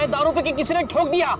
है दारू पे कि किसी ने ठोक दिया।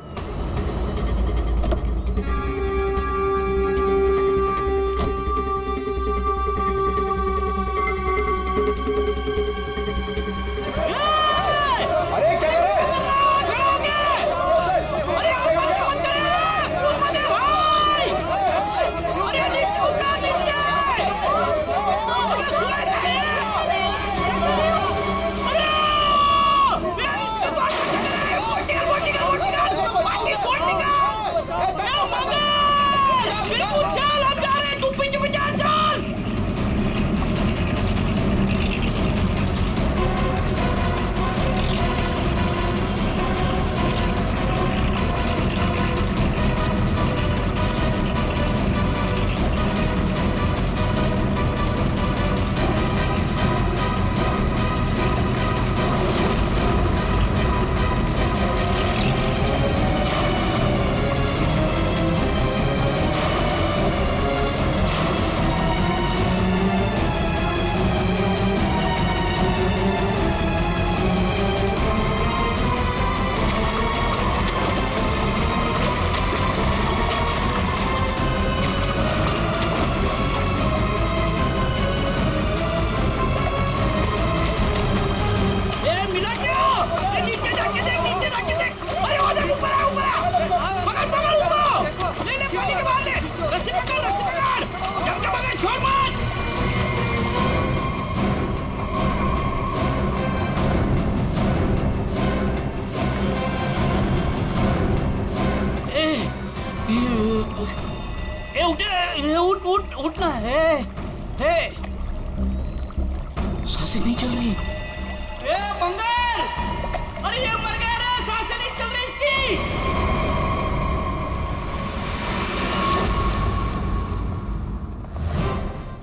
उठना है। सांसें नहीं चल रही। बंगाल, अरे ये मर गया रे, सांसें नहीं चल रही इसकी।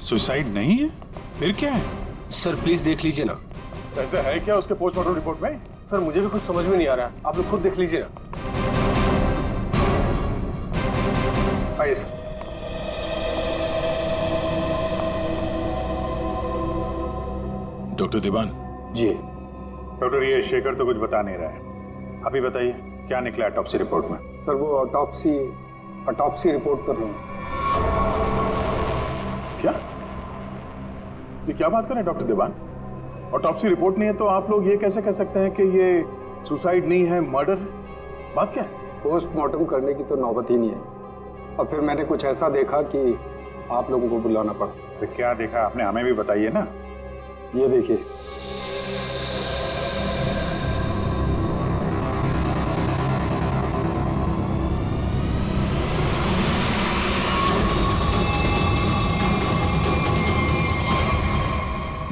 सुसाइड नहीं है, फिर क्या है? सर प्लीज देख लीजिए ना। ऐसा है क्या उसके पोस्टमार्टम रिपोर्ट में? सर मुझे भी कुछ समझ में नहीं आ रहा है, आप लोग खुद देख लीजिए ना। आइए सर। डॉक्टर दीवान जी। डॉक्टर ये शेखर तो कुछ बता नहीं रहा है, आप ही बताइए क्या निकला ऑटोप्सी रिपोर्ट में? सर वो ऑटोप्सी रिपोर्ट कर रही हूँ। क्या? ये क्या बात कर रहे हैं डॉक्टर दीवान? ऑटोप्सी रिपोर्ट नहीं है तो आप लोग ये कैसे कह सकते हैं कि ये सुसाइड नहीं है, मर्डर? बात क्या है? पोस्टमार्टम करने की तो नौबत ही नहीं है, और फिर मैंने कुछ ऐसा देखा कि आप लोगों को बुलाना पड़ा। तो क्या देखा आपने, हमें भी बताइए ना। ये देखिए।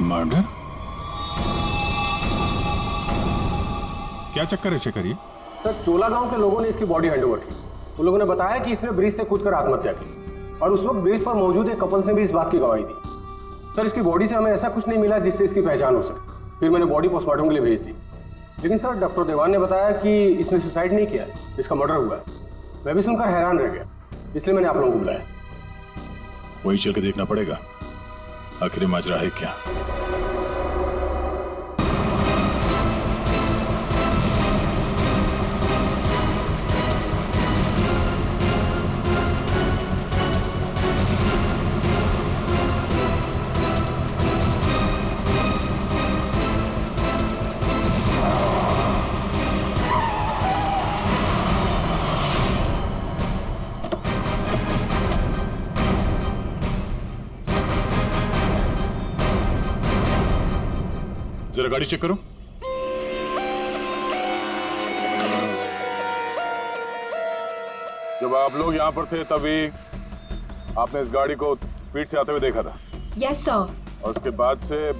मर्डर? क्या चक्कर है शेखर ये? सर चोला गांव के लोगों ने इसकी बॉडी हैंडओवर की। उन लोगों ने बताया कि इसने ब्रिज से कूदकर आत्महत्या की, और उस वक्त ब्रिज पर मौजूद एक कपल ने भी इस बात की गवाही दी। सर इसकी बॉडी से हमें ऐसा कुछ नहीं मिला जिससे इसकी पहचान हो सके। फिर मैंने बॉडी पोस्टमार्टम के लिए भेज दी, लेकिन सर डॉक्टर देवान ने बताया कि इसने सुसाइड नहीं किया, इसका मर्डर हुआ है। मैं भी सुनकर हैरान रह गया, इसलिए मैंने आप लोगों को बुलाया। वही चल के देखना पड़ेगा आखिर माजरा है क्या। जरा गाड़ी चेक करो। जब आप लोग यहाँ पर थे तभी आपने इस गाड़ी को स्पीड से आते हुए देखा था? Yes sir. और उसके बाद से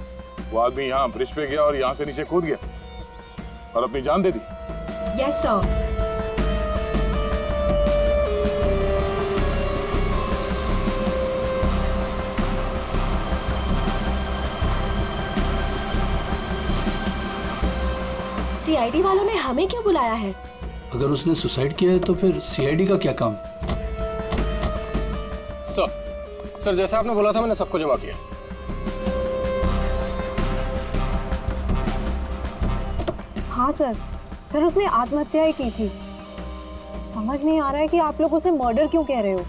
वो आदमी यहाँ ब्रिज पे गया और यहाँ से नीचे कूद गया और अपनी जान दे दी? Yes sir. सीआईडी वालों ने हमें क्यों बुलाया है? अगर उसने सुसाइड किया है तो फिर सीआईडी का क्या काम? सर जैसा आपने बोला था मैंने सबको जमा किया। हाँ सर, सर उसने आत्महत्या ही की थी। समझ नहीं आ रहा है कि आप लोग उसे मर्डर क्यों कह रहे हो।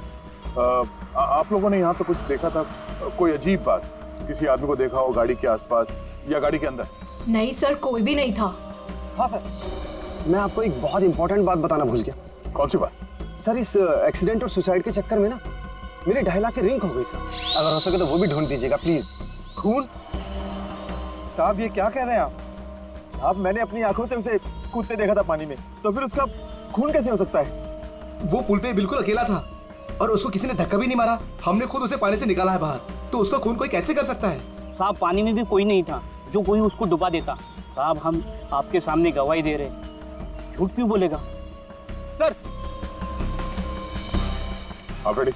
आप लोगों ने यहाँ पे कुछ देखा था? कोई अजीब बात, किसी आदमी को देखा हो गाड़ी के आसपास या गाड़ी के अंदर? नहीं सर, कोई भी नहीं था। हाँ सर, मैं आपको एक बहुत इंपॉर्टेंट बात बताना भूल गया। कौन सी बात? सर इस एक्सीडेंट और सुसाइड के चक्कर में ना मेरी 2.5 लाख की रिंग हो गई सर। अगर हो सके तो वो भी ढूंढ दीजिएगा प्लीज। खून? साहब ये क्या कह रहे हैं आप? आप मैंने अपनी आंखों से उसे कूदते देखा था पानी में, तो फिर उसका खून कैसे हो सकता है? वो पुल पे बिल्कुल अकेला था और उसको किसी ने धक्का भी नहीं मारा। हमने खुद उसे पानी से निकाला है बाहर, तो उसका खून कोई कैसे कर सकता है? साहब पानी में भी कोई नहीं था जो कोई उसको डुबा देता। साहब हम आपके सामने गवाही दे रहे, झूठ क्यों बोलेगा? सर आप रेडी?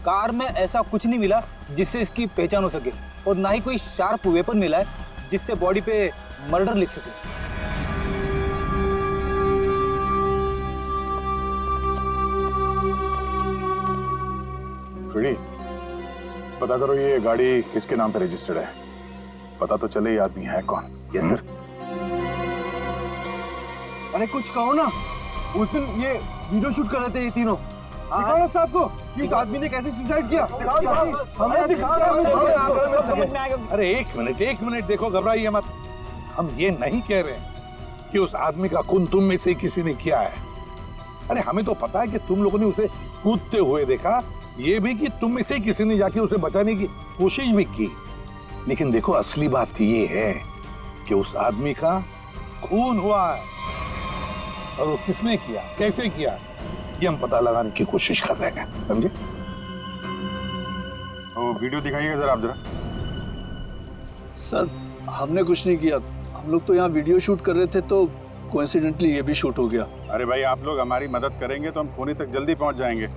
कार में ऐसा कुछ नहीं मिला जिससे इसकी पहचान हो सके, और ना ही कोई शार्प वेपन मिला है जिससे बॉडी पे मर्डर लिख सके। रेडी? पता करो ये गाड़ी किसके नाम पे रजिस्टर्ड है, पता तो चले ये आदमी है कौन। Yes sir. अरे कुछ कहो ना, उस दिन ये वीडियो शूट कर रहे थे ये तीनों। दिखाओ ना साहब को कि उस आदमी ने कैसे सुसाइड किया। अरे एक मिनट देखो, घबराइए मत। हम ये नहीं कह रहे हैं कि उस आदमी का खून तुम में से किसी ने किया है। अरे हमें तो पता है कि तुम लोगों ने उसे कूदते हुए देखा, ये भी कि तुम में से किसी ने जाके उसे बचाने की कोशिश भी की। लेकिन देखो असली बात ये है कि उस आदमी का खून हुआ है, और वो किसने किया, कैसे किया, ये हम पता लगाने की कोशिश कर रहे हैं, समझे? वो वीडियो दिखाइएगा जरा आप जरा। सर हमने कुछ नहीं किया, हम लोग तो यहाँ वीडियो शूट कर रहे थे तो कोइंसिडेंटली ये भी शूट हो गया। अरे भाई आप लोग हमारी मदद करेंगे तो हम खूनी तक जल्दी पहुंच जाएंगे।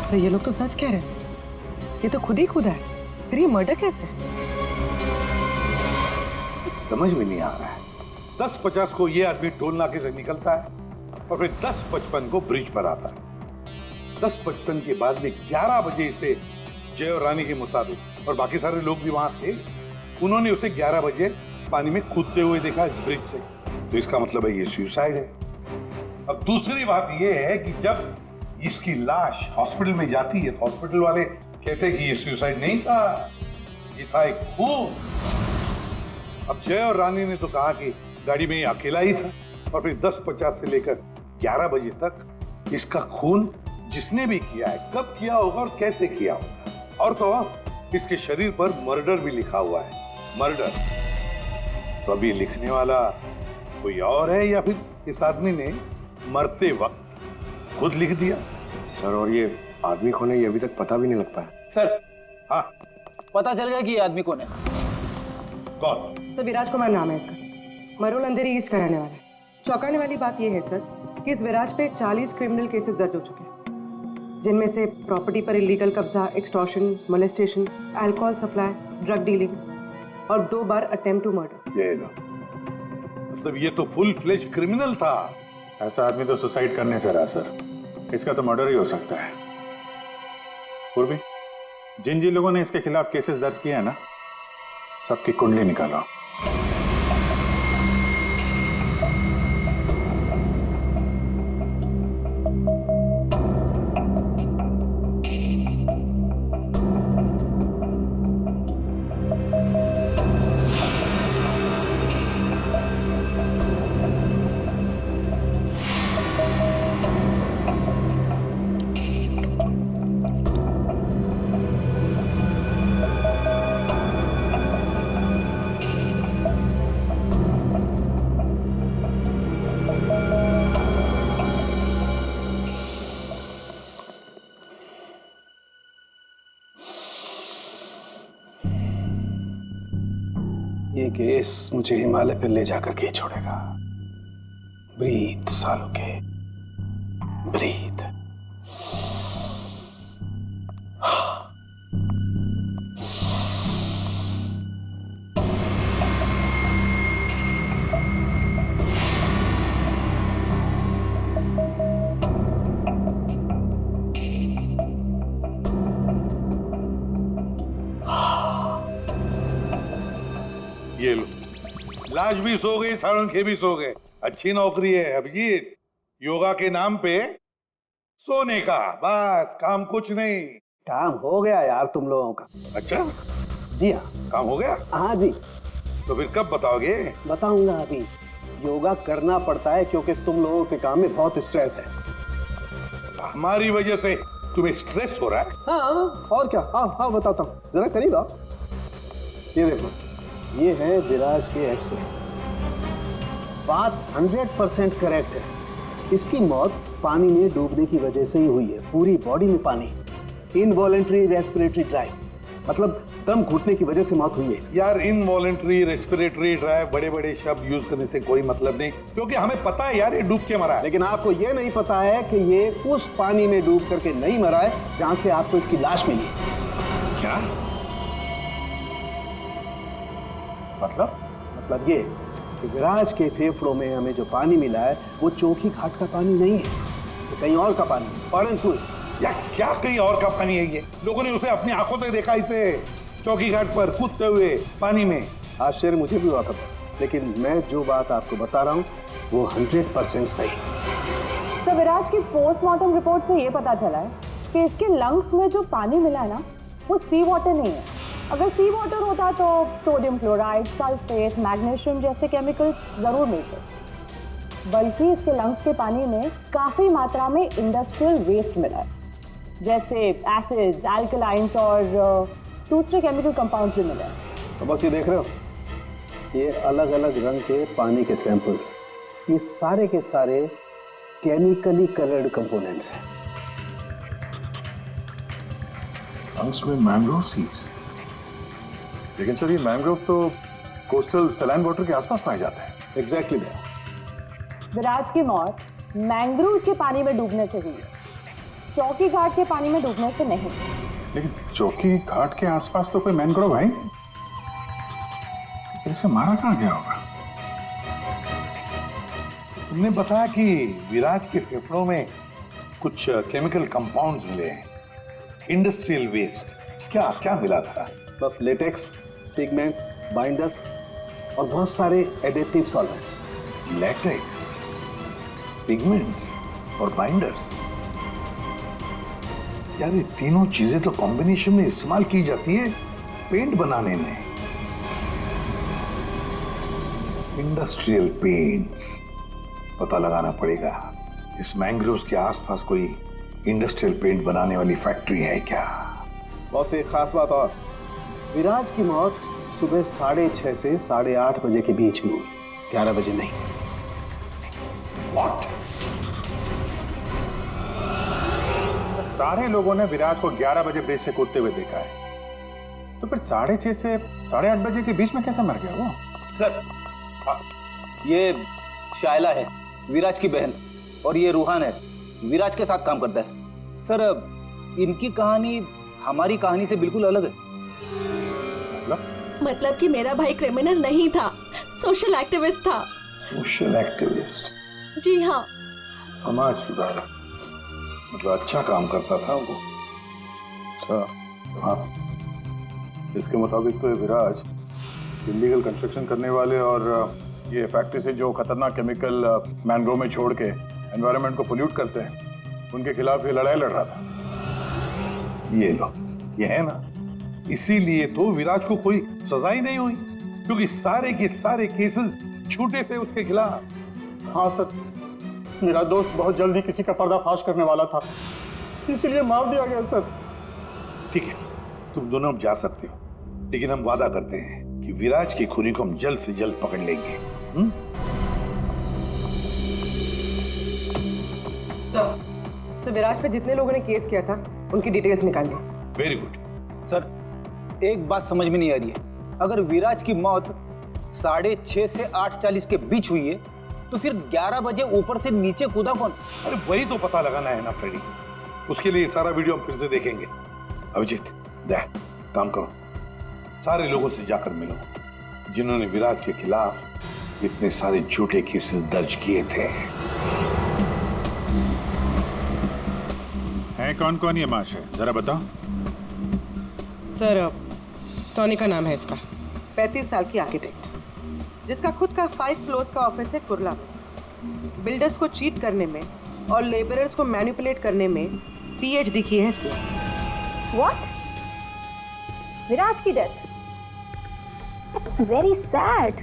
सर ये लोग तो सच कह रहे हैं, ये तो खुद ही खुदा है, फिर ये मर्डर कैसे? समझ में नहीं आ रहा है। 10:50 को ये आदमी टोल नाके से निकलता है और फिर 10:55 को ब्रिज पर आता है। 10:55 के बाद में 11 बजे से जय और रानी के मुताबिक, और बाकी सारे लोग भी वहां थे, उन्होंने उसे 11 बजे पानी में कूदते हुए देखा इस ब्रिज से। तो इसका मतलब है ये सुसाइड है। अब दूसरी बात ये है कि जब इसकी लाश हॉस्पिटल में जाती है तो हॉस्पिटल वाले कहते हैं कि ये सुसाइड नहीं था, ये था एक खून। अब जय और रानी ने तो कहा कि गाड़ी में ये अकेला ही था, और फिर 10:50 से लेकर 11 बजे तक इसका खून जिसने भी किया है, कब किया होगा और कैसे किया होगा। और तो इसके शरीर पर मर्डर भी लिखा हुआ है, मर्डर। तो अब ये लिखने वाला कोई और है या फिर इस आदमी ने मरते वक्त खुद लिख दिया? सर और ये आदमी कौन है ये अभी तक पता भी नहीं लग पाया। सर हाँ पता चल गया कि ये आदमी कौन है। कौन? सर विराज कुमार नाम है इसका, मरोल अंधेरी ईस्ट का रहने वाला है। चौंकाने वाली बात यह है सर कि इस विराज पे 40 क्रिमिनल केसेस दर्ज हो चुके हैं, जिनमें से प्रॉपर्टी पर इलीगल कब्जा, extortion, molestation, alcohol supply, drug dealing और 2 बार अटेम्प्ट टू मर्डर। ये लो, मतलब ये तो फुल फ्लेज क्रिमिनल था। ऐसा आदमी तो सुसाइड करने से रहा सर, इसका तो मर्डर ही हो सकता है। पूर्वी, जिन जिन लोगों ने इसके खिलाफ केसेस दर्ज किए हैं ना, सबकी कुंडली निकालो। ये केस मुझे हिमालय पे ले जाकर के ही छोड़ेगा। ब्रीथ सालों के, ब्रीथ। लाश भी सो गई, साळुंखे भी सो गए। अच्छी नौकरी है अभिजीत, योगा के नाम पे सोने का, बस काम कुछ नहीं। काम हो गया यार तुम लोगों का। अच्छा जी हाँ, काम हो गया? हाँ जी। तो फिर कब बताओगे? बताऊंगा अभी। योगा करना पड़ता है क्योंकि तुम लोगों के काम में बहुत स्ट्रेस है। हमारी वजह से तुम्हें स्ट्रेस हो रहा है? हाँ और क्या। हाँ हाँ बताता हूँ, जरा करीब आओ। ये देखो, ये है विराज के एक्स-रे। बात 100% करेक्ट है। इसकी मौत पानी में डूबने की वजह से ही हुई है। पूरी बॉडी में पानी, इनवॉलेंट्री रेस्पिरेटरी ड्राइव, मतलब दम घुटने की वजह से मौत हुई है इसकी। यार इनवॉलेंट्री रेस्पिरेटरी ड्राइव बड़े बड़े शब्द यूज करने से कोई मतलब नहीं, क्योंकि हमें पता है यार ये डूब के मरा है। लेकिन आपको ये नहीं पता है कि ये उस पानी में डूब करके नहीं मरा है जहां से आपको इसकी लाश मिली। क्या मतलब ये कि विराज के फेफड़ों में हमें जो पानी मिला है वो चौकी घाट का पानी नहीं है, तो कहीं और का पानी, परंतु यार क्या कहीं और का पानी है ये? लोगों ने उसे अपनी आंखों से देखा, इसे चौकी घाट पर कूदते हुए पानी में। आश्चर्य मुझे भी हुआ था, लेकिन मैं जो बात आपको बता रहा हूँ वो 100% सही। तो विराज की पोस्टमार्टम रिपोर्ट से ये पता चला है कि इसके लंग्स में जो पानी मिला है ना, वो सी वाटर नहीं है। अगर सी वाटर होता तो सोडियम क्लोराइड, सल्फेट, मैग्नीशियम जैसे केमिकल्स जरूर मिलते, बल्कि इसके लंग्स के पानी में काफी मात्रा में इंडस्ट्रियल वेस्ट मिला है, जैसे एसिड्स, एल्कलाइंस और दूसरे केमिकल कंपाउंड्स भी मिले हैं। तो बस ये देख रहे हो, ये अलग अलग रंग के पानी के सैंपल्स, ये सारे के सारे केमिकली कलर्ड कंपोनेंट्स हैं। लंग्स में मैंग्रोव सीड्स, लेकिन सर ये मैंग्रोव तो कोस्टल सैलाइन वाटर के आसपास पाए जाते हैं। एग्जैक्टली। विराज की मौत मैंग्रोव के पानी में डूबने से हुई है, चौकी घाट के पानी में डूबने से नहीं। लेकिन चौकी घाट के आसपास तो कोई मैंग्रोव है, इसे मारा कहाँ गया होगा? तुमने बताया कि विराज के फेफड़ों में कुछ केमिकल कंपाउंड्स मिले हैं, इंडस्ट्रियल वेस्ट। क्या क्या मिला था? बस लेटेक्स, पिगमेंट्स, बाइंडर्स और बहुत सारे एडिटिव सॉल्वेंट्स। लेटेक्स, पिगमेंट्स और बाइंडर्स, यार ये तीनों चीजें तो कॉम्बिनेशन में इस्तेमाल की जाती है पेंट बनाने में। इंडस्ट्रियल पेंट्स, पता लगाना पड़ेगा इस मैंग्रोव्स के आसपास कोई इंडस्ट्रियल पेंट बनाने वाली फैक्ट्री है क्या? बहुत एक खास बात और, विराज की मौत सुबह 6:30 से 8:30 बजे के बीच में हुई, 11 बजे नहीं। What? सारे लोगों ने विराज को 11 बजे ब्रिज से कूदते हुए देखा है, तो फिर 6:30 से 8:30 बजे के बीच में कैसे मर गया वो? सर ये शायला है, विराज की बहन, और ये रूहान है, विराज के साथ काम करता है। सर इनकी कहानी हमारी कहानी से बिल्कुल अलग है। मतलब कि मेरा भाई क्रिमिनल नहीं था, सोशल एक्टिविस्ट था। Social activist? जी हाँ। समाज सुधारक, मतलब अच्छा काम करता था वो। अच्छा हाँ, इसके मुताबिक तो ये विराज इलीगल कंस्ट्रक्शन करने वाले और ये फैक्ट्री से जो खतरनाक केमिकल मैंग्रोव में छोड़ के एनवायरनमेंट को पोल्यूट करते हैं, उनके खिलाफ ये लड़ाई लड़ रहा था। ये लो, ये है ना, इसीलिए तो विराज को कोई सजा ही नहीं हुई, क्योंकि सारे के सारे केसेस झूठे थे उसके खिलाफ। हाँ सर, मेरा दोस्त बहुत जल्दी किसी का पर्दाफाश करने वाला था, इसीलिए मार दिया गया सर। ठीक है, तुम दोनों अब जा सकते हो, लेकिन हम वादा करते हैं कि विराज के खूनी को हम जल्द से जल्द पकड़ लेंगे। तो विराज पे जितने लोगों ने केस किया था उनकी डिटेल्स निकाल ली। Very good. सर एक बात समझ में नहीं आ रही है, अगर विराज की मौत 6:30 से 8:40 के बीच हुई है, तो फिर 11 बजे ऊपर से नीचे कूदा कौन? अरे वही तो पता लगाना है ना फ्रेडी, उसके लिए सारा वीडियो हम फिर से देखेंगे। अभिजीत दे काम करो, सारे लोगों से जाकर मिलो जिन्होंने विराज के खिलाफ इतने सारे झूठे केसेस दर्ज किए थे। है कौन कौन ये महाशय, जरा बताओ। सर सोनी का नाम है इसका, 35 साल की आर्किटेक्ट। जिसका खुद का 5 फ्लोर्स का ऑफिस है कुर्ला में। बिल्डर्स को चीट करने में और लेबरर्स को मैनिपुलेट करने में पीएचडी की है इसने। What? विराज की death? It's very sad.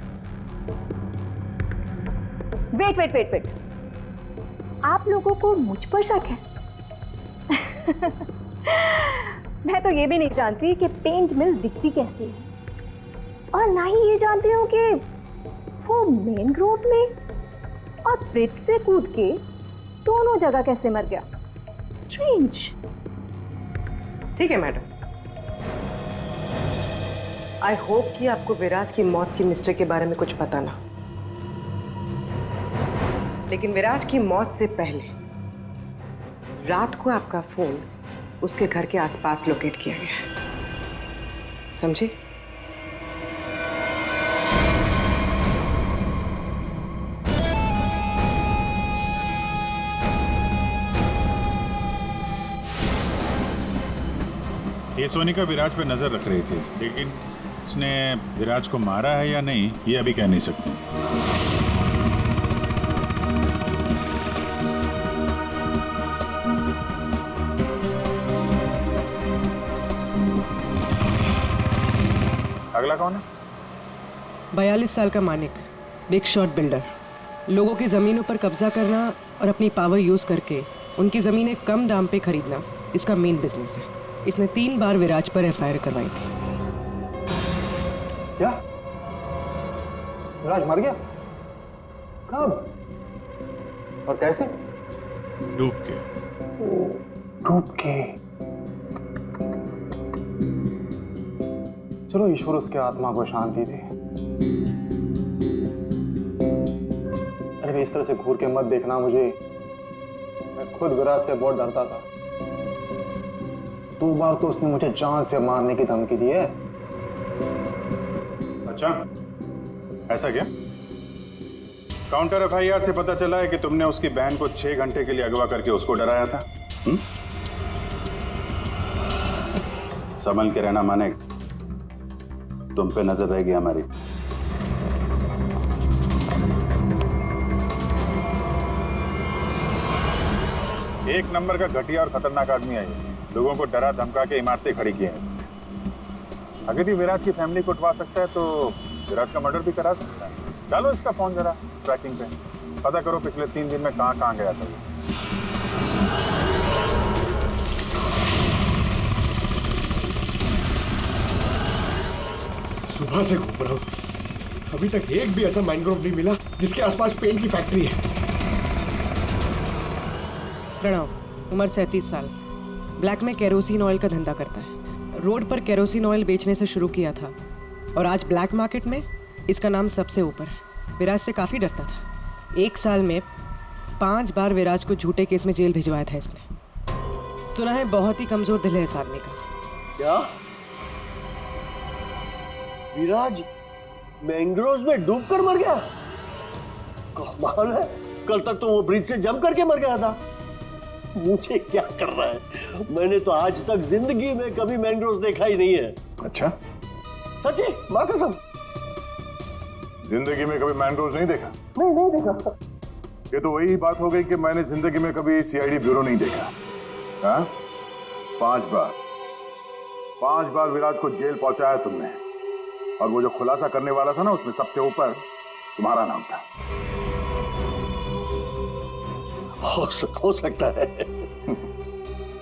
Wait. आप लोगों को मुझ पर शक है? मैं तो ये भी नहीं जानती कि पेंट मिल दिखती कैसी है, और ना ही ये जानती हूँ कि वो मेन रोड में और ब्रिज से कूद के दोनों जगह कैसे मर गया। स्ट्रेंज। ठीक है मैडम, आई होप कि आपको विराज की मौत की मिस्ट्री के बारे में कुछ पता ना, लेकिन विराज की मौत से पहले रात को आपका फोन उसके घर के आसपास लोकेट किया गया है, समझे? ये सोनिका विराज पे नजर रख रही थी, लेकिन उसने विराज को मारा है या नहीं ये अभी कह नहीं सकती। अगला कौन है? 42 साल का मानिक, बिग शॉट बिल्डर। लोगों की जमीनों पर कब्जा करना और अपनी पावर यूज करके उनकी जमीनें कम दाम पे खरीदना इसका मेन बिजनेस है। इसने 3 बार विराज पर एफआईआर करवाई थी। क्या? विराज मर गया? कब और कैसे? डूब के। डूब के? चलो ईश्वर उसके आत्मा को शांति दे। अरे इस तरह से घूर के मत देखना मुझे, मैं खुद विराज से बहुत डरता था। 2 बार तो उसने मुझे जान से मारने की धमकी दी है। अच्छा, ऐसा क्या? काउंटर एफआईआर से पता चला है कि तुमने उसकी बहन को 6 घंटे के लिए अगवा करके उसको डराया था। संभल के रहना मानिक, तुम पे नजर रहेगी हमारी। एक नंबर का घटिया और खतरनाक आदमी है ये। लोगों को डरा धमका के इमारतें खड़ी की हैं इसने। अगर ये विराज की फैमिली को उठवा सकता है तो विराज का मर्डर भी करा सकता है। डालो इसका फोन जरा ट्रैकिंग पे, पता करो पिछले 3 दिन में कहां गया था। सुबह से घूम रहा हूँ, अभी तक एक भी ऐसा मैनग्रोव नहीं मिला जिसके आसपास पेंट की फैक्ट्री है। प्रणव, उम्र 37 साल, ब्लैक में केरोसिन ऑयल का धंधा करता है। रोड पर केरोसिन ऑयल बेचने से शुरू किया था और आज ब्लैक मार्केट में इसका नाम सबसे ऊपर है। विराज से काफ़ी डरता था। 1 साल में 5 बार विराज को झूठे केस में जेल भिजवाया था इसने। सुना है बहुत ही कमजोर दिल है इस आदमी का। क्या? विराज मैंग्रोव्स में डूबकर मर गया? कमाल है, कल तक तो वो ब्रिज से जंप करके मर गया था। मुझे क्या कर रहा है? मैंने तो आज तक जिंदगी में कभी मैंग्रोव्स देखा ही नहीं है। अच्छा? सच्ची, मां कसम। जिंदगी में कभी मैंग्रोव्स नहीं देखा? नहीं देखा। ये तो वही बात हो गई कि मैंने जिंदगी में कभी सीआईडी ब्यूरो नहीं देखा। हाँ? 5 बार विराज को जेल पहुंचाया तुमने, और वो जो खुलासा करने वाला था ना, उसमें सबसे ऊपर तुम्हारा नाम था। हो सकता है।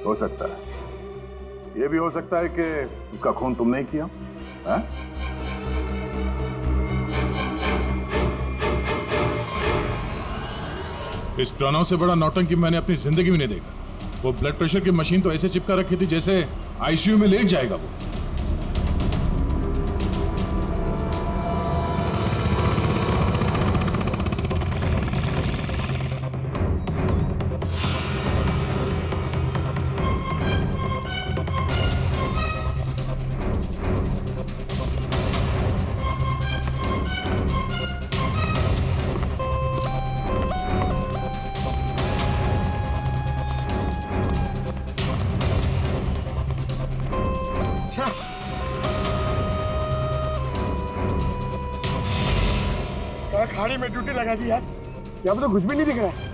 हो सकता है। ये भी हो सकता है कि उसका खून तुमने ही किया। हाँ? इस प्रणव से बड़ा नौटंकी मैंने अपनी जिंदगी में नहीं देखा। वो ब्लड प्रेशर की मशीन तो ऐसे चिपका रखी थी जैसे आईसीयू में लेट जाएगा वो। खाड़ी में ड्यूटी लगा दी यार, यहाँ पे तो कुछ भी नहीं दिख रहा है।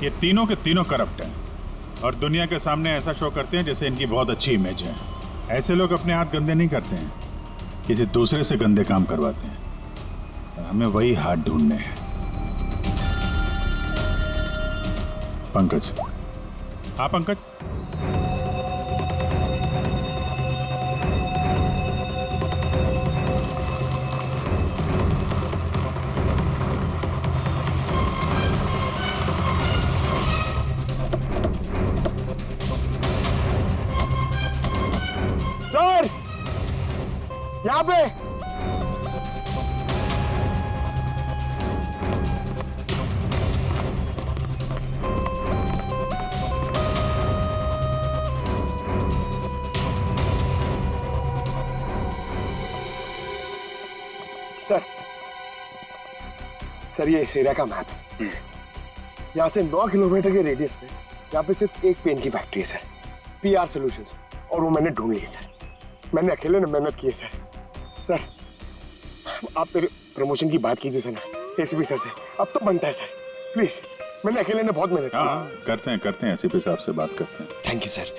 ये तीनों के तीनों करप्ट हैं और दुनिया के सामने ऐसा शो करते हैं जैसे इनकी बहुत अच्छी इमेज है। ऐसे लोग अपने हाथ गंदे नहीं करते हैं, किसी दूसरे से गंदे काम करवाते हैं। हमें वही हाथ ढूंढने हैं। पंकज, हाँ पंकज, सर यहाँ पे सर ये इस एरिया का मैप है। यहाँ से 9 किलोमीटर के रेडियस में यहाँ पे सिर्फ एक पेन की फैक्ट्री है सर, PR सॉल्यूशंस, और वो मैंने ढूंढ ली है सर। मैंने अकेले ने मेहनत की है सर। सर आप मेरे प्रमोशन की बात कीजिए सर ना ACP सर से, अब तो बनता है सर, प्लीज। मैंने अकेले ने बहुत मेहनत की। करते हैं ACP साहब से बात करते हैं। Thank you sir.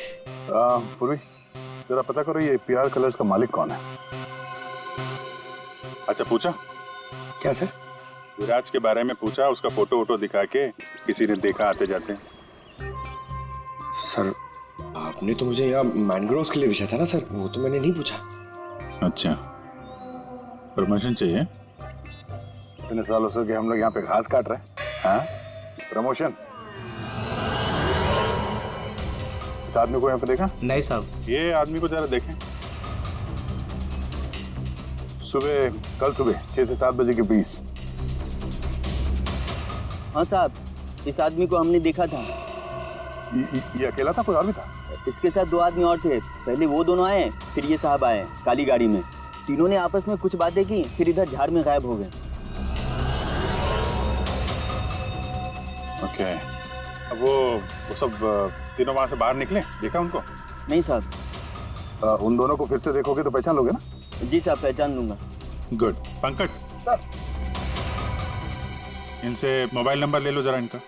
पूर्वी जरा पता करो ये PR कलर्स का मालिक कौन है। अच्छा पूछा क्या सर? विराज के बारे में पूछा, उसका फोटो वोटो दिखा के किसी ने देखा आते जाते। सर आपने तो मुझे यहाँ मैनग्रोव्स के लिए पूछा था ना सर, वो तो मैंने नहीं पूछा। अच्छा प्रमोशन चाहिए? इतने सालों से कि हम लोग यहाँ पे घास काट रहे हैं। हाँ प्रमोशन? इस आदमी को यहाँ पे देखा? नहीं साहब। ये आदमी को जरा देखें। कल सुबह 6 से 7 बजे के बीच। हाँ साहब, इस आदमी को हमने देखा था। ये अकेला था, कोई और भी था? इसके साथ 2 आदमी और थे। पहले वो दोनों आए, फिर ये साहब आए काली गाड़ी में। तीनों ने आपस में कुछ बातें की, फिर इधर झाड़ में गायब हो गए। ओके, अब वो सब तीनों वहां से बाहर निकले, देखा उनको? नहीं साहब। उन दोनों को फिर से देखोगे तो पहचान लोगे ना? जी साहब, पहचान लूंगा। गुड। पंकज सर, इनसे मोबाइल नंबर ले लो जरा इनका।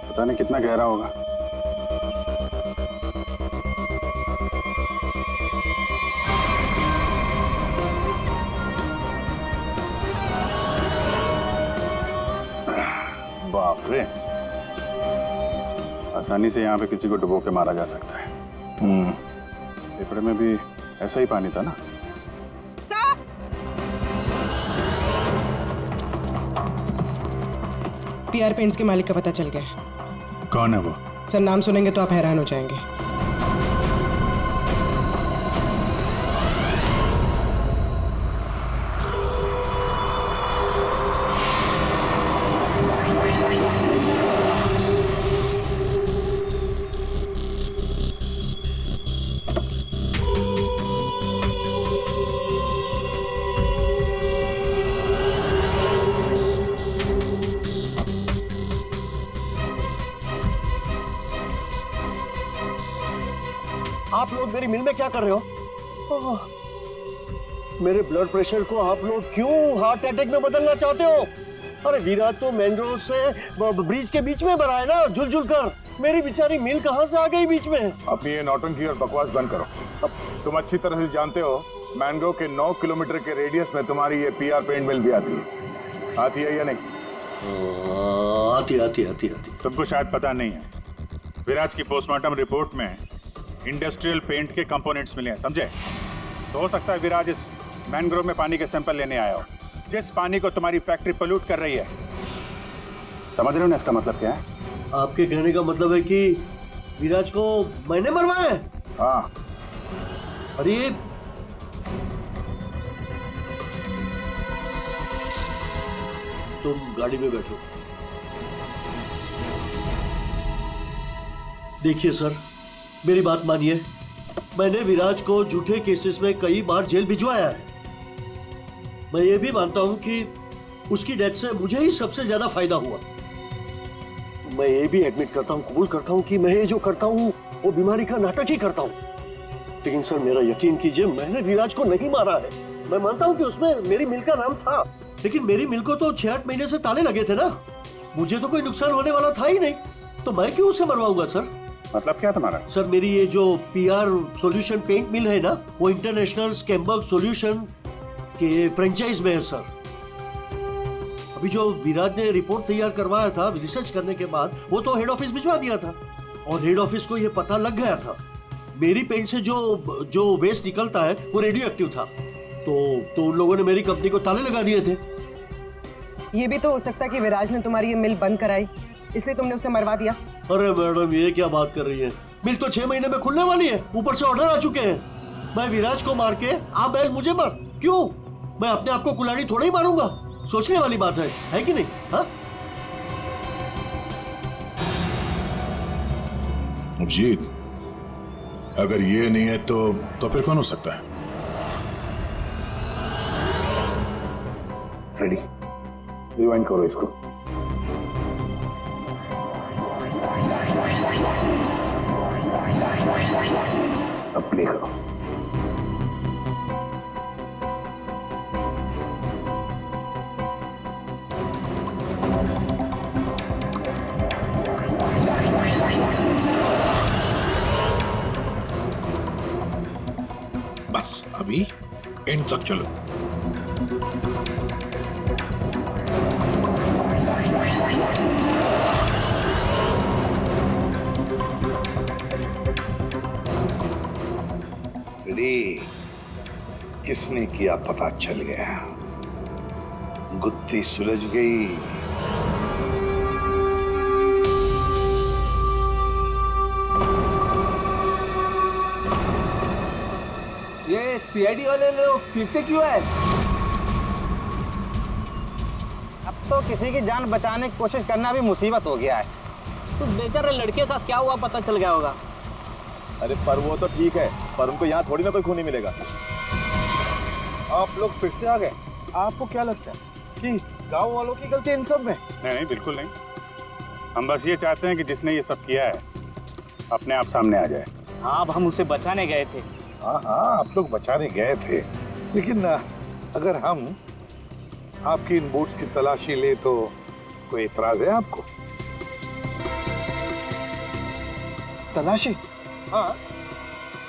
पता नहीं कितना गहरा होगा। बाप रे, आसानी से यहाँ पे किसी को डुबो के मारा जा सकता है। पेपर में भी ऐसा ही पानी था ना? PR पेंट्स के मालिक का पता चल गया है। कौन है वो? सर नाम सुनेंगे तो आप हैरान हो जाएंगे। लोग मेरी मिल में क्या कर रहे हो? मेरे ब्लड प्रेशर को आप लोग क्यों हार्ट अटैक में बदलना चाहते हो? अरे विराज तो मैंग्रोव से ब्रिज के बीच में बना है ना, झुल कर। मेरी बेचारी मिल कहां से आ गई बीच में? अपनी ये नौटंकी और बकवास बंद करो। अब तुम अच्छी तरह से जानते हो मैंग्रोव के 9 किलोमीटर के रेडियस में तुम्हारी ये पीआर पेंट मिल भी आती है या नहीं? आती। तुमको शायद पता नहीं है, विराज की पोस्टमार्टम रिपोर्ट में इंडस्ट्रियल पेंट के कंपोनेंट्स मिले हैं, समझे? तो हो सकता है विराज इस मैंग्रोव में पानी के सैंपल लेने आया हो, जिस पानी को तुम्हारी फैक्ट्री पोल्यूट कर रही है। समझ रहे हो ना इसका मतलब क्या है? आपके कहने का मतलब है कि विराज को मैंने मरवाया है? हाँ। अरे तुम गाड़ी में बैठो। देखिए सर, मेरी बात मानिए, मैंने विराज को झूठे केसेस में कई बार जेल भिजवाया है। मैं ये भी मानता हूं कि उसकी डेथ से मुझे ही सबसे ज्यादा फायदा हुआ। मैं ये भी एडमिट करता हूं, कबूल करता हूं कि मैं ये जो करता हूं वो बीमारी का नाटक ही करता हूं। लेकिन सर मेरा यकीन कीजिए, मैंने विराज को नहीं मारा है। मैं मानता हूं कि उसमें मेरी मिल का नाम था, लेकिन मेरी मिल को तो 6-8 महीने से ताले लगे थे ना। मुझे तो कोई नुकसान होने वाला था ही नहीं, तो मैं क्यों उसे मरवाऊंगा सर? मतलब क्या तुम्हारा? सर मेरी ये जो पीआर सॉल्यूशन पेंट मिल है ना, वो इंटरनेशनल स्कैम्बर्ग सॉल्यूशन के फ्रेंचाइज में है सर। अभी जो विराज ने रिपोर्ट तैयार करवाया था रिसर्च करने के बाद, वो तो हेड ऑफिस भिजवा दिया था और हेड ऑफिस को ये पता लग गया था मेरी पेंट से जो वेस्ट निकलता है वो रेडियो एक्टिव था। तो उन लोगों ने मेरी कंपनी को ताले लगा दिए थे। ये भी तो हो सकता है कि विराज ने तुम्हारी ये मिल बंद कराई, इसलिए तुमने उसे मरवा दिया। अरे मैडम ये क्या बात कर रही है? मिल तो 6 महीने में खुलने वाली है, ऊपर से ऑर्डर आ चुके हैं। मैं विराज को मार के आप बैल मुझे मार, क्यों? मैं अपने आप को कुल्हाड़ी थोड़ा ही मारूंगा। सोचने वाली बात है कि नहीं? हाँ अभिजीत, अगर ये नहीं है तो फिर कौन हो सकता है? रेडी, रिवाइंड करो इसको। अब प्ले करो। बस अभी एंड तक चलो। किसने किया पता चल गया, गुत्थी सुलझ गई। ये सीआईडी वाले लोग फिर से क्यों आए? अब तो किसी की जान बचाने की कोशिश करना भी मुसीबत हो गया है। तो बेचारे लड़के का क्या हुआ पता चल गया होगा। अरे पर वो तो ठीक है, पर उनको यहाँ थोड़ी ना कोई खूनी मिलेगा। आप लोग फिर से आ गए। आपको क्या लगता है कि गांव वालों की गलती इन सब में? नहीं, बिल्कुल नहीं। हम बस ये चाहते हैं कि जिसने ये सब किया है अपने आप सामने आ जाए। हाँ, अब हम उसे बचाने गए थे। हाँ, आप लोग बचाने गए थे, लेकिन अगर हम आपकी इन बूट्स की तलाशी ले तो कोई इतराज है आपको? तलाशी?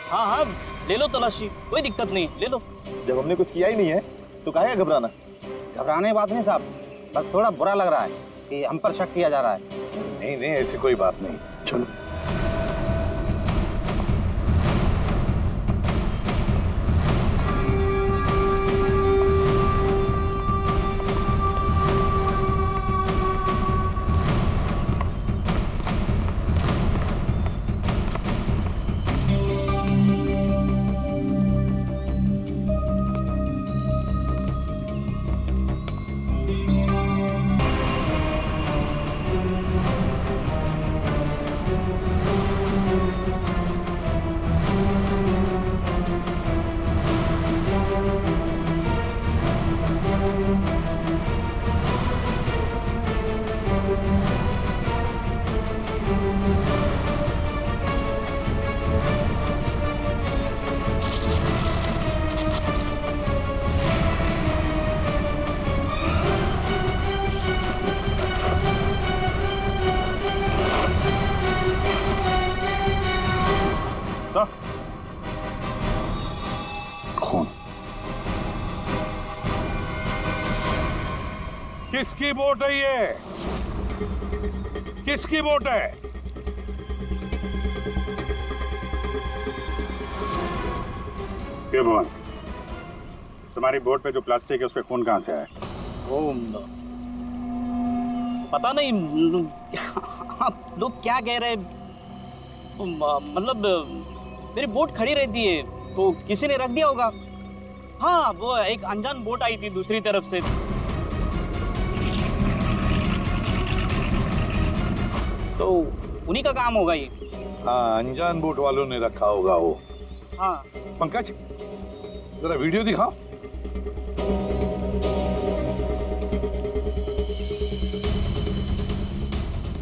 हाँ, ले लो तलाशी, कोई दिक्कत नहीं, ले लो। जब हमने कुछ किया ही नहीं है तो काहे घबराना? घबराने बात नहीं साहब, बस थोड़ा बुरा लग रहा है कि हम पर शक किया जा रहा है। नहीं, ऐसी कोई बात नहीं। चलो। किसकी बोट है ये? किसकी बोट है? क्यों भुवन, तुम्हारी बोट पे जो प्लास्टिक है उस पे खून कहाँ से आया? पता नहीं आप लोग क्या कह रहे हैं। मतलब मेरी बोट खड़ी रहती है तो किसी ने रख दिया होगा। हाँ, वो एक अनजान बोट आई थी दूसरी तरफ से। तो उन्हीं का काम होगा ये। हाँ, अनजान बोट वालों ने रखा होगा वो। हाँ। पंकज, जरा वीडियो दिखाओ।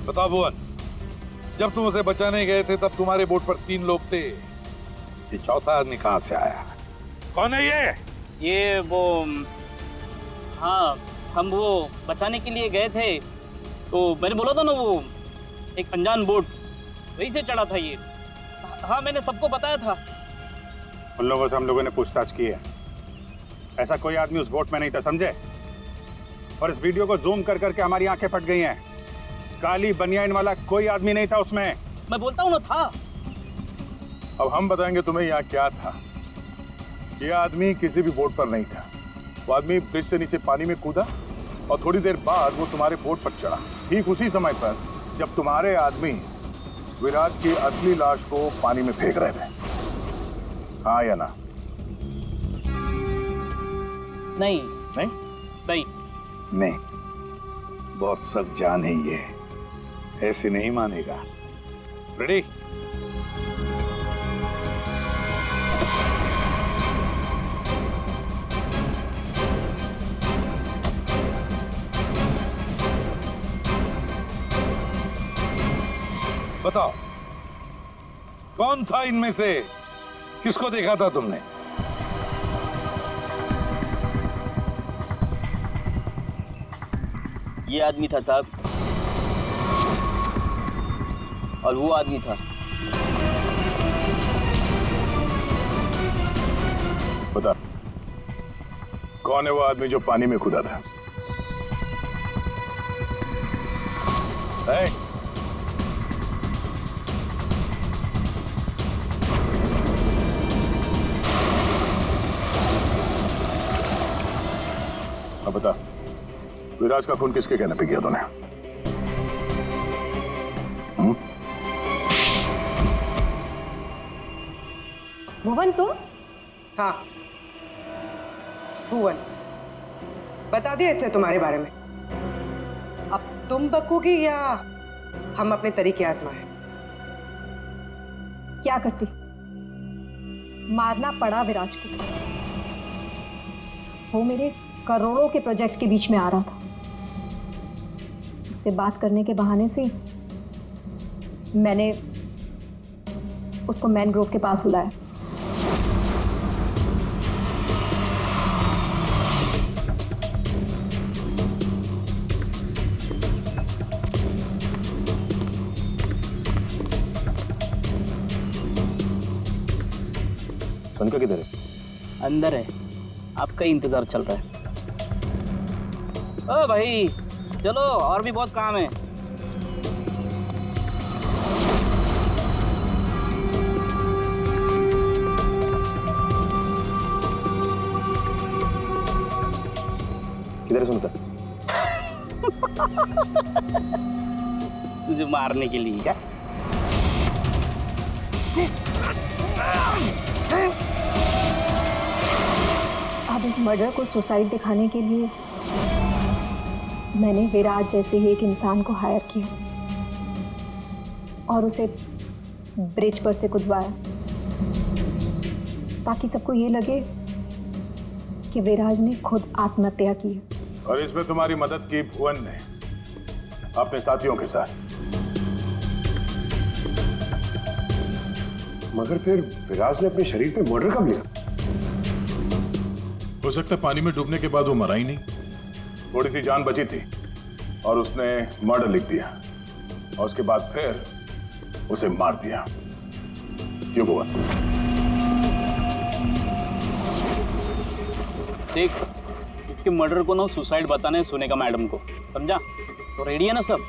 बताओ भुवन, जब तुम उसे बचाने गए थे तब तुम्हारे बोट पर 3 लोग थे, ये चौथा आदमी कहाँ से आया? कौन है ये? ये वो, हाँ, हम वो बचाने के लिए गए थे तो मैंने बोला था ना, वो एक अनजान बोट वहीं से चढ़ा था ये। हाँ, मैंने सबको बताया था। उन लोगों से हम लोगों ने पूछताछ की है, ऐसा कोई आदमी उस बोट में नहीं था, समझे? और इस वीडियो को जूम कर करके हमारी आंखें फट गई हैं। काली बनियान वाला कोई आदमी नहीं था उसमें। मैं बोलता हूँ ना, था। अब हम बताएंगे तुम्हें यहाँ क्या था। ये आदमी किसी भी बोट पर नहीं था। वो आदमी ब्रिज से नीचे पानी में कूदा और थोड़ी देर बाद वो तुम्हारे बोट पर चढ़ा, ठीक उसी समय पर जब तुम्हारे आदमी विराज की असली लाश को पानी में फेंक रहे थे। हाँ या ना? नहीं नहीं नहीं नहीं, बहुत सख्त जान है ये, ऐसे नहीं मानेगा। रेडी? बताओ, कौन था इनमें से? किसको देखा था तुमने? ये आदमी था साहब, और वो आदमी था। बता, कौन है वो आदमी जो पानी में कूदा था? अब बता, विराज का खून किसके कहने पे किया तूने? भुवन, तुम? हाँ, भुवन। बता दिया इसने तुम्हारे बारे में। अब तुम बकोगी या हम अपने तरीके आजमाएं? क्या करती? मारना पड़ा विराज को। वो मेरे करोड़ों के प्रोजेक्ट के बीच में आ रहा था। उससे बात करने के बहाने से मैंने उसको मैनग्रोव के पास बुलाया। सनका किधर है? अंदर है, आपका ही इंतजार चल रहा है। ओ भाई चलो, और भी बहुत काम है। किधर है सुनता? तुझे मारने के लिए। क्या? अब इस मर्डर को सुसाइड दिखाने के लिए मैंने विराज जैसे ही एक इंसान को हायर किया और उसे ब्रिज पर से कूदवाया, ताकि सबको ये लगे कि विराज ने खुद आत्महत्या की है। और इसमें तुम्हारी मदद की भुवन ने अपने साथियों के साथ। मगर फिर विराज ने अपने शरीर पे मर्डर कब लिया? हो सकता है पानी में डूबने के बाद वो मरा ही नहीं, थोड़ी सी जान बची थी और उसने मर्डर लिख दिया और उसके बाद फिर उसे मार दिया। क्यों भुवन? देख, इस के मर्डर को ना सुसाइड बताने सुनेगा मैडम को, समझा? तो रेडी है ना सब?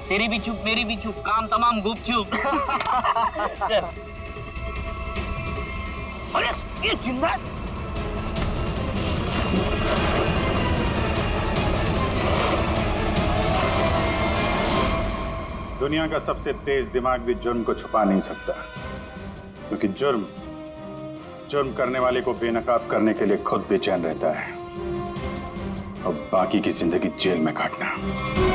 तेरी भी चुप मेरी भी चुप, काम तमाम गुपचुप। चल। अरे ये जिंदा दुनिया का सबसे तेज दिमाग भी जुर्म को छुपा नहीं सकता, क्योंकि जुर्म करने वाले को बेनकाब करने के लिए खुद बेचैन रहता है और बाकी की जिंदगी जेल में काटना।